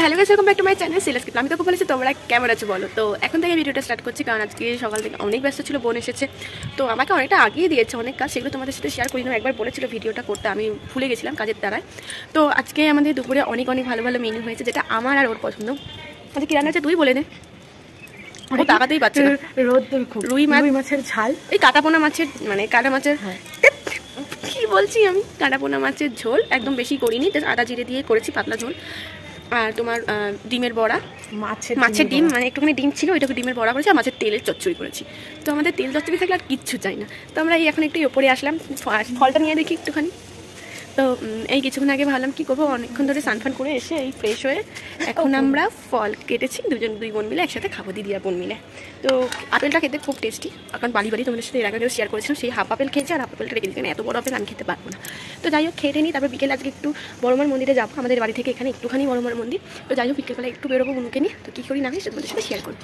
Hello guys, welcome back to my channel সিলেস্কিপ। আমি তো খুব বলেছি, তোমরা কেমন আছো বলো। তো এখন থেকে ভিডিওটা স্টার্ট করছি, কারণ আজকে সকাল থেকে অনেক ব্যস্ত ছিল, বোন এসেছে। তো আমাকে অনেকটা আগিয়ে দিয়েছে অনেক কাজ, সেগুলো তোমাদের সাথে শেয়ার করি না। একবার বলেছিল ভিডিওটা করতে, আমি ভুলে গেছিলাম কাজের দ্বারায়। তো আজকে আমাদের দুপুরে অনেক অনেক ভালো ভালো মেনু হয়েছে, যেটা আমার আর ওর পছন্দ। আজকে কি রান্না আছে তুই বলে দে। ও তাকাতেই পাচ্ছে না। রুই মাছের ঝাল, এই কাটাপোনা মাছের মানে কাটা মাছের কি বলছি আমি, কাটাপোনা মাছের ঝোল, একদম বেশি করিনি, আদা জিরে দিয়ে করেছি, পাতলা ঝোল। আর তোমার ডিমের বড়া, মাছের ডিম মানে একটুখানি ডিম ছিল, ওইটাকে ডিমের বড়া করেছি, আর মাছের তেলের চচ্চড়ি করেছি। তো আমাদের তেল চচ্চড়ি থাকলে আর কিচ্ছু চাই না। তো আমরা এই এখন একটু ওপরে আসলাম, ফলটা নিয়ে দেখি একটুখানি। তো এই কিছুক্ষণ আগে ভাবলাম কী করবো, অনেকক্ষণ ধরে স্নান করে এসে এই ফ্রেশ হয়ে এখন আমরা ফল কেটেছি, দুই বোন মিলে একসাথে খাবো, দিদি আর বোন মিলে। তো আপেলটা খেতে খুব টেস্টি, এখন বাড়ি তোমাদের সাথে এর আগে শেয়ার করেছিলাম, সেই হাফ আপেল খেয়েছি, আর হাফ আপেলটা রেখে দিচ্ছি, এত বড় আপেল আমি খেতে পারবো না। তো যাই হোক খেয়ে নিই, তারপর বিকেলে আজকে একটু বড়মার মন্দিরে যাবো, আমাদের বাড়ি থেকে এখানে একটুখানি বড়মার মন্দির। তো যাই হোক বিকেলবেলা একটু বেরোবো বোনকে নিয়ে। তো কী করি না তোমাদের সাথে শেয়ার করবো।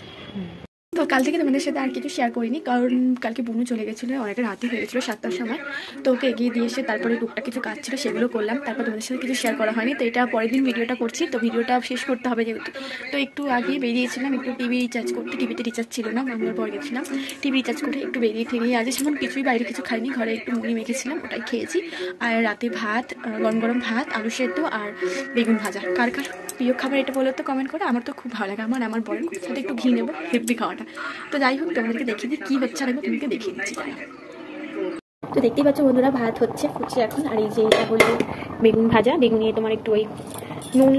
তো কাল থেকে তোমাদের সাথে আর কিছু শেয়ার করিনি, কারণ কালকে বুনু চলে গেছিলো, অনেকটা রাতে হয়ে গেছিলো 7টার সময়। তো ওকে এগিয়ে দিয়ে এসে তারপরে টুকটাক কিছু কাজ ছিল, সেগুলো করলাম। তারপর তোমাদের সাথে কিছু শেয়ার করা হয়নি, তো এটা পরের দিন ভিডিওটা করছি। তো ভিডিওটা শেষ করতে হবে যেহেতু, তো একটু আগে বেরিয়েছিলাম একটু টিভি রিচার্জ করতে। টিভিতে রিচার্জ ছিল না, আমরা পরে গেছিলাম টিভি রিচার্জ করে একটু বেরিয়ে ঠেরিয়ে আজ সেমন কিছুই বাইরে কিছু খাইনি, ঘরে একটু মুড়ি মেখেছিলাম, ওটাই খেয়েছি। আর রাতে ভাত, গরম গরম ভাত, আলু সেদ্ধ আর বেগুন ভাজা। কার কার প্রিয় খাবার এটা বলো তো কমেন্ট করে। আমার তো খুব ভালো লাগে, আমার বরের সাথে একটু ঘি নেবো, হেভি খাওয়াটা। তো যাই হোক তোমাদেরকে দেখিয়ে দিই কী হচ্ছে, আর তোমাকে দেখিয়ে দিচ্ছি। তো দেখতেই পাচ্ছ বন্ধুরা, ভাত হচ্ছে ফুটছে এখন। আর এই যে এটা হলো বেগুন ভাজা, বেগুনিয়ে তোমার একটু ওই নুন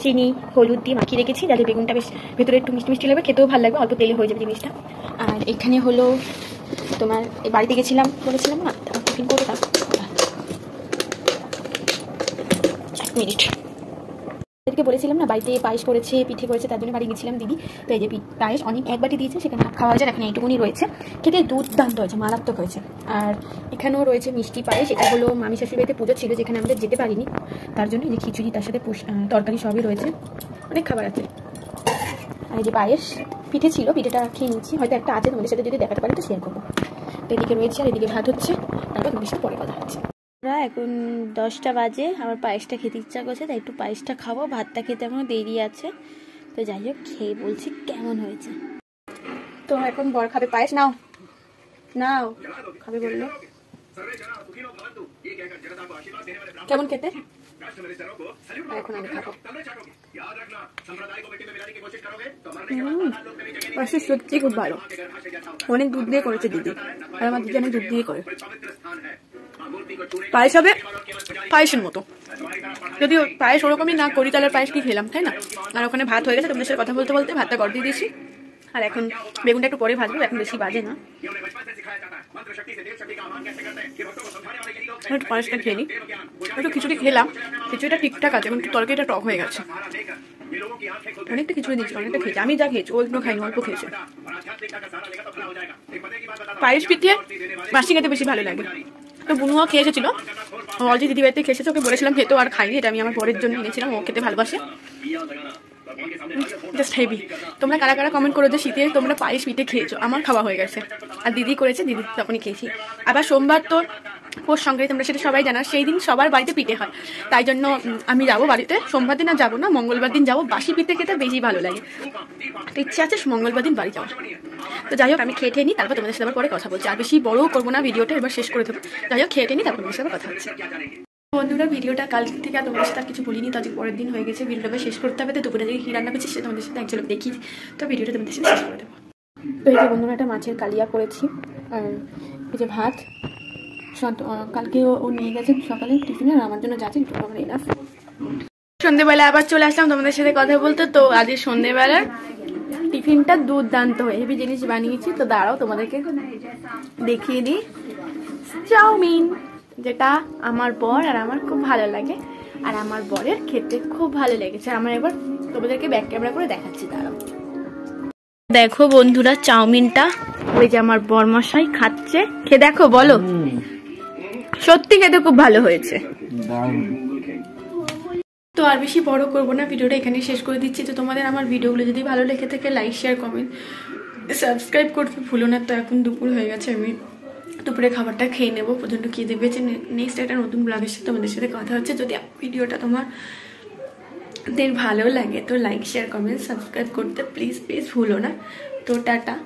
চিনি হলুদ দিয়ে মাখিয়ে রেখেছি, যাতে বেগুনটা বেশ ভেতরে একটু মিষ্টি মিষ্টি লাগবে, খেতেও ভালো লাগবে, অল্প তেলে হয়ে যাবে জিনিসটা। আর এখানে হলো তোমার বাড়িতে গেছিলাম বলেছিলাম না, টিফিন করে দাও 1 মিনিট বলেছিলাম না, বাড়িতে পায়েস করেছে, পিঠে করেছে, তার জন্য বাড়ি গেছিলাম দিদি। তো এই যে পায়েস অনেক এক বাটি দিয়েছে, সেখানে হাফ খাওয়া যায়, এখন এইটুকুনি রয়েছে। খেতে দুর্দান্ত হয়েছে, মারাত্মক হয়েছে। আর এখানেও রয়েছে মিষ্টি পায়েস, এটা হলো মামি শাশুড়ি বাড়িতে পুজো ছিল, যেখানে আমাদের যেতে পারিনি, তার জন্য এই যে খিচুড়ি, তার সাথে তরকারি সবই রয়েছে, অনেক খাবার আছে। আর এই যে পায়েস, পিঠে ছিল, পিঠেটা খেয়ে নিচ্ছি, হয়তো একটা আছে, তোমাদের সাথে যদি দেখাতে পারি তো শেয়ার করবো। তো এদিকে রয়েছে, আর এদিকে ভাত হচ্ছে, তারপর তোমাদের সাথে পরে কথা হচ্ছে। এখন 10টা বাজে, আমার পায়েসটা খেতে ইচ্ছা করছে, তাই একটু পায়েসটা খাবো, ভাতটা খেতে এখনো দেরি আছে। তো যাই হোক খেয়ে বলছি কেমন হয়েছে। তো এখন বর খাবে পায়েস, নাও নাও খাবে বললো। কেমন খেতে, এখন আমি খাবো। পায়েসটা সত্যি খুব ভালো, অনেক দুধ দিয়ে করেছে দিদি, আর আমার দিদি অনেক দুধ দিয়ে করে। পায়েস হবে পায়েসের মতো, যদি পায়েস ওরকমই না করি তাহলে পায়েস কি খেলাম, তাই না। আর ওখানে ভাত হয়ে গেছে, তোমাদের সাথে কথা বলতে বলতে ভাতটা গড় দিয়ে দিয়েছি। আর এখন বেগুনটা একটু পরে ভাজবো, এখন বেশি বাজে না। একটু পায়েসটা খেয়ে নিই, একটু খিচুড়ি খেলাম, খিচুড়িটা ঠিকঠাক আছে, কিন্তু তরকারিটা টক হয়ে গেছে। অনেকটা খিচুড়ি দিয়েছি, অনেকটা খেয়েছি, আমি যা খেয়েছি ও একটু খাইনি, অল্প খেয়েছে। পায়েস পিঠে বাসি খেতে বেশি ভালো লাগে। তো বুনুও খেয়ে এসেছিল, অলরেডি দিদি বাড়িতে খেয়ে এসেছে, ওকে বলেছিলাম খেতেও, আর খাইনি, এটা আমি আমার বরের জন্য এনেছিলাম, ও খেতে ভালোবাসে, জাস্ট হেভি। তোমরা কারা কারা কমেন্ট করো যে শীতে তোমরা পায়েস পিঠে খেয়েছো, আমার খাওয়া হয়ে গেছে, আর দিদি করেছে, দিদি তখনই খেয়েছি। আবার সোমবার তো পৌষ সংক্রান্তি, তোমরা সেটা সবাই জানো, সেই দিন সবার বাড়িতে পিঠে হয়, তাই জন্য আমি যাবো বাড়িতে, সোমবার দিন আর যাবো না, মঙ্গলবার দিন যাবো, বাসি পিঠে খেতে বেশি ভালো লাগে, তো ইচ্ছে আছে মঙ্গলবার দিন বাড়ি যাওয়ার। তো যাই হোক আমি খেয়ে নিই, তারপর তোমাদের সাথে আবার পরে কথা বলছি, আর বেশি বড়ও করবো না ভিডিওটা, এবার শেষ করে দেবো। যাই হোক খেয়ে নিই, তারপর তোমাদের সাথে কথা হচ্ছে। বন্ধুরা ভিডিওটা কাল থেকে আর তোমাদের সাথে আর কিছু বলিনি, তো আজকে পরের দিন হয়ে গেছে, ভিডিওটা শেষ করতে হবে। তো দুপুরে দিকে কী রান্না করছি সেটা তোমাদের সাথে একচুয়ালি দেখি, তো ভিডিওটা তোমাদের সাথে শেষ করে দেবো। তো এই যে বন্ধুরা একটা মাছের কালিয়া করেছি, আর এই যে ভাত, কালকে ও নিয়ে গেছে সকালে টিফিনে, আর আমার জন্য যাচ্ছে আমার এনাফ। সন্ধ্যেবেলা আবার চলে আসলাম তোমাদের সাথে কথা বলতে। তো আজকে সন্ধ্যেবেলার টিফিনটা দুর্দান্ত হয়ে হেভি জিনিস বানিয়েছি, তো দাঁড়াও তোমাদেরকে দেখিয়ে দিই। চাউমিন, যেটা আমার বর আর আমার খুব ভালো লাগে, আর আমার বরের খেতে খুব ভালো লেগেছে। আমার এবার তোমাদেরকে ব্যাক ক্যামেরা করে দেখাচ্ছি, দাঁড়াও। দেখো বন্ধুরা চাউমিনটা, ওই যে আমার বরমশাই খাচ্ছে, খেয়ে দেখো বলো, সত্যি খেতে খুব ভালো হয়েছে। তো আর বেশি বড় করবো না, ভিডিওটা এখানে শেষ করে দিচ্ছি। তো তোমাদের আমার ভিডিওগুলো যদি ভালো লেগে থাকে লাইক শেয়ার কমেন্ট সাবস্ক্রাইব করতে ভুলো না। তো এখন দুপুর হয়ে গেছে, আমি দুপুরে খাবারটা খেয়ে নেবো, প্রচণ্ড খিদে পেয়েছে। নেক্সট একটা নতুন ব্লগের সাথে তোমাদের সাথে কথা হচ্ছে। যদি ভিডিওটা তোমার ভালো লাগে তো লাইক শেয়ার কমেন্ট সাবস্ক্রাইব করতে প্লিজ প্লিজ ভুলো না। তো টাটা।